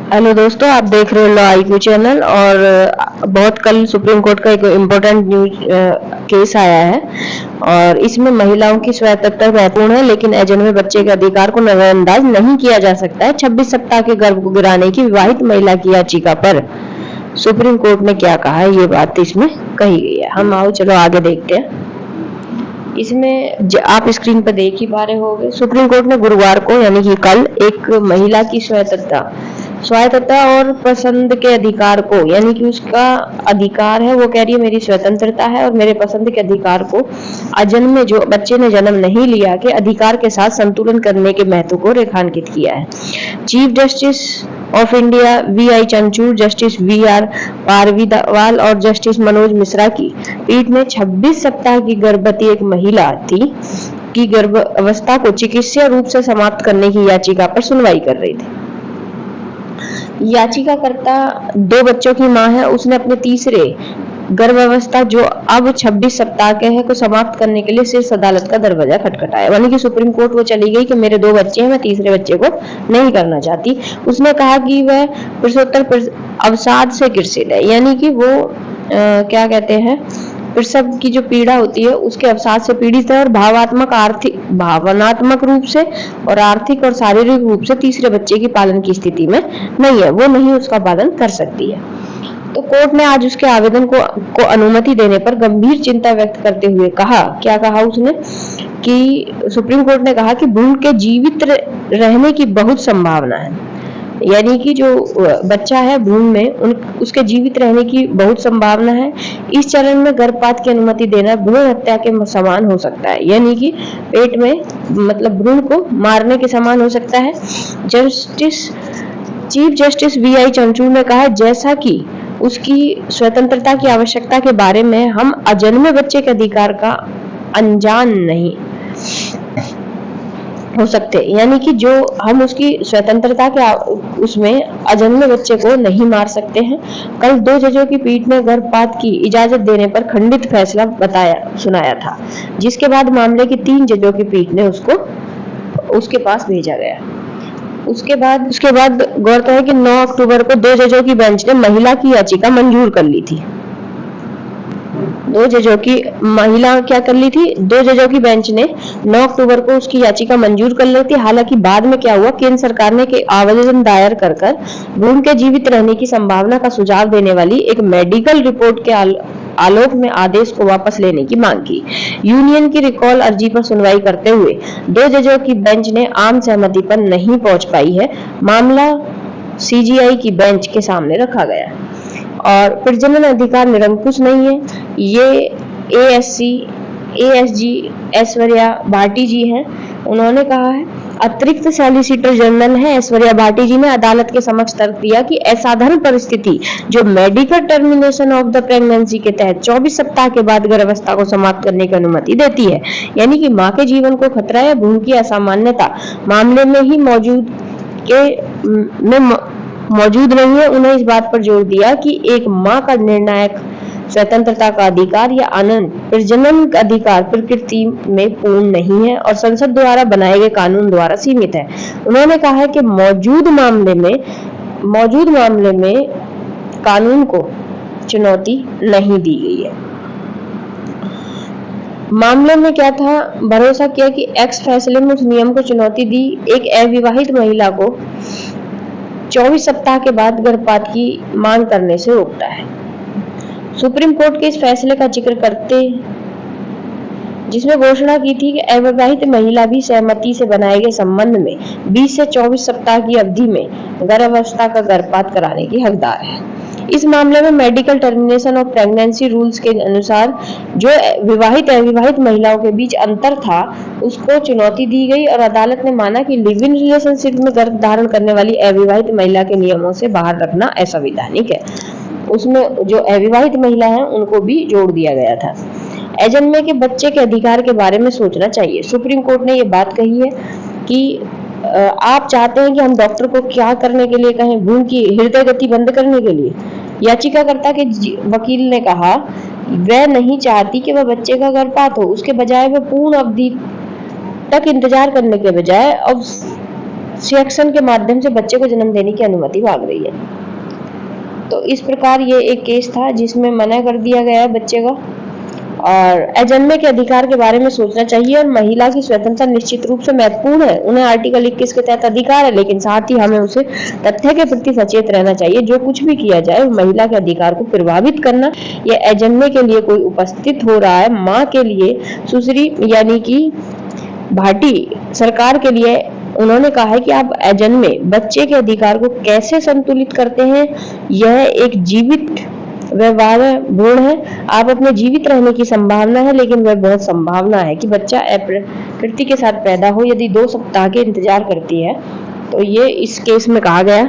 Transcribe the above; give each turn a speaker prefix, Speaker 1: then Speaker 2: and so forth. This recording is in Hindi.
Speaker 1: हेलो दोस्तों, आप देख रहे हो लॉ आईक्यू चैनल। और बहुत कल सुप्रीम कोर्ट का एक इम्पोर्टेंट न्यूज केस आया है और इसमें महिलाओं की स्वतंत्रता महत्वपूर्ण है, लेकिन अजन्मे बच्चे के अधिकार को नजरअंदाज नहीं किया जा सकता है। 26 सप्ताह के गर्भ को गिराने की विवाहित महिला की याचिका पर सुप्रीम कोर्ट ने क्या कहा है, ये बात इसमें कही गई है। हम आओ चलो आगे देखते हैं। इसमें आप स्क्रीन पर देख ही पा रहे होंगे, सुप्रीम कोर्ट ने गुरुवार को यानी कि कल एक महिला की स्वायत्तता और पसंद के अधिकार को, यानी कि उसका अधिकार है, वो कह रही है मेरी स्वतंत्रता है और मेरे पसंद के अधिकार को अजन्मे जो बच्चे ने जन्म नहीं लिया के अधिकार के साथ संतुलन करने के महत्व को रेखांकित किया है। Chief justice of India V I. Chandrachud, justice V R. Pardiwala और जस्टिस मनोज मिश्रा की पीठ ने 26 सप्ताह की गर्भवती एक महिला थी की गर्भ अवस्था को चिकित्सीय रूप से समाप्त करने की याचिका पर सुनवाई कर रही थी। याचिकाकर्ता 2 बच्चों की मां है। उसने अपने तीसरे गर्भावस्था जो अब 26 सप्ताह के हैं को समाप्त करने के लिए शीर्ष अदालत का दरवाजा खटखटाया। यानी कि सुप्रीम कोर्ट वो चली गई कि मेरे 2 बच्चे हैं, मैं तीसरे बच्चे को नहीं करना चाहती। उसने कहा कि वह प्रसवोत्तर अवसाद से ग्रसित है, यानी कि वो क्या कहते हैं, प्रसव की जो पीड़ा होती है उसके अवसाद से पीड़ित है और भावनात्मक रूप से और आर्थिक और शारीरिक रूप से तीसरे बच्चे की पालन की स्थिति में नहीं है, वो नहीं उसका पालन कर सकती है। तो कोर्ट ने आज उसके आवेदन को अनुमति देने पर गंभीर चिंता व्यक्त करते हुए कहा, क्या कहा उसने कि सुप्रीम कोर्ट ने कहा कि भ्रूण के जीवित रहने की बहुत संभावना है, यानी कि जो बच्चा है भ्रूण में उसके जीवित रहने की बहुत संभावना है। इस चरण में गर्भपात की अनुमति देना भ्रूण हत्या के समान हो सकता है, यानी कि पेट में मतलब भ्रूण को मारने के समान हो सकता है। Chief justice VI. चंद्रचूड़ ने कहा, जैसा कि उसकी स्वतंत्रता की आवश्यकता के बारे में हम अजन्मे बच्चे के अधिकार का अनजान नहीं हो सकते, यानी कि जो हम उसकी स्वतंत्रता के उसमें अजन्मे बच्चे को नहीं मार सकते हैं। कल 2 जजों की पीठ ने गर्भपात की इजाजत देने पर खंडित फैसला सुनाया था, जिसके बाद मामले की 3 जजों की पीठ ने उसके पास भेजा गया। उसके बाद गौरतलब है कि 9 अक्टूबर को 2 जजों की बेंच ने महिला की याचिका मंजूर कर ली थी। 2 जजों की महिला क्या कर ली थी, 2 जजों की बेंच ने 9 अक्टूबर को उसकी याचिका मंजूर कर ली थी। हालांकि बाद में क्या हुआ, केंद्र सरकार ने के आवेदन दायर कर भ्रूण के जीवित रहने की संभावना का सुझाव देने वाली एक मेडिकल रिपोर्ट के आलोक में आदेश को वापस लेने की मांग की। यूनियन की रिकॉल अर्जी पर सुनवाई करते हुए 2 जजों की बेंच ने आम सहमति पर नहीं पहुंच पाई है। मामला सीजीआई की बेंच के सामने रखा गया और प्रजनन अधिकार निरंकुश नहीं है। ये एएसजी ऐश्वर्या भाटी जी हैं, उन्होंने कहा है। अतिरिक्त सॉलिसिटर जनरल है ऐश्वर्या भाटी जी ने अदालत के समक्ष तर्क दिया कि असाधारण परिस्थिति जो medical termination of the pregnancy के तहत 24 सप्ताह के बाद गर्भावस्था को समाप्त करने की अनुमति देती है, यानी कि मां के जीवन को खतरा है। भ्रूण की असामान्यता मामले में ही मौजूद नहीं है। उन्हें इस बात पर जोर दिया कि एक मां का निर्णायक स्वतंत्रता का अधिकार या आनंद प्रजनन अधिकार प्रकृति में पूर्ण नहीं है और संसद द्वारा बनाए गए कानून द्वारा सीमित है। उन्होंने कहा है कि मौजूद मामले में कानून को चुनौती नहीं दी गई है। मामले में क्या था, भरोसा किया कि एक्स फैसले में उस नियम को चुनौती दी एक अविवाहित महिला को 24 सप्ताह के बाद गर्भपात की मांग करने से रोकता है। सुप्रीम कोर्ट के इस फैसले का जिक्र करते जिसमें घोषणा की थी कि अविवाहित महिला भी सहमति से बनाए गए संबंध में 20 से 24 सप्ताह की अवधि में गर्भावस्था का गर्भपात कराने की हकदार है। इस मामले में medical termination of pregnancy rules के अनुसार जो विवाहित अविवाहित महिलाओं के बीच अंतर था उसको चुनौती दी गई और अदालत ने माना कि लिव इन रिलेशनशिप में गर्भ धारण करने वाली अविवाहित महिला के नियमों से बाहर रखना असंवैधानिक है। उसमें जो अविवाहित महिला है उनको भी जोड़ दिया गया था। अजन्मे के बच्चे के अधिकार के बारे में सोचना चाहिए। सुप्रीम कोर्ट ने ये बात कही है कि आप चाहते हैं कि हम डॉक्टर को क्या करने के लिए कहें, भ्रूण की हृदय गति बंद करने के लिए। याचिकाकर्ता के वकील ने कहा वह नहीं चाहती कि वह बच्चे का गर्भपात हो, उसके बजाय वह पूर्ण अवधि तक इंतजार करने के बजाय अब सेक्शन के माध्यम से बच्चे को जन्म देने की अनुमति मांग रही है। तो इस प्रकार ये एक केस था जिसमें मना कर दिया गया है बच्चे का। और अजन्मे के अधिकार के बारे में सोचना चाहिए, और महिला की स्वतंत्रता निश्चित रूप से महत्वपूर्ण है। उन्हें आर्टिकल 21 के तहत अधिकार है, लेकिन साथ ही हमें उसे तथ्य के प्रति सचेत रहना चाहिए। जो कुछ भी किया जाए महिला के अधिकार को प्रभावित करना, यह अजन्मे के लिए कोई उपस्थित हो रहा है, माँ के लिए सुश्री यानी कि भाटी सरकार के लिए उन्होंने कहा है कि आप अजन्मे बच्चे के अधिकार को कैसे संतुलित करते हैं। यह एक जीवित व्यवहार गुण है। आप अपने जीवित रहने की संभावना है, लेकिन वह बहुत संभावना है कि बच्चा प्रकृति के साथ पैदा हो। यदि 2 सप्ताह के इंतजार करती है, तो ये इस केस में कहा गया।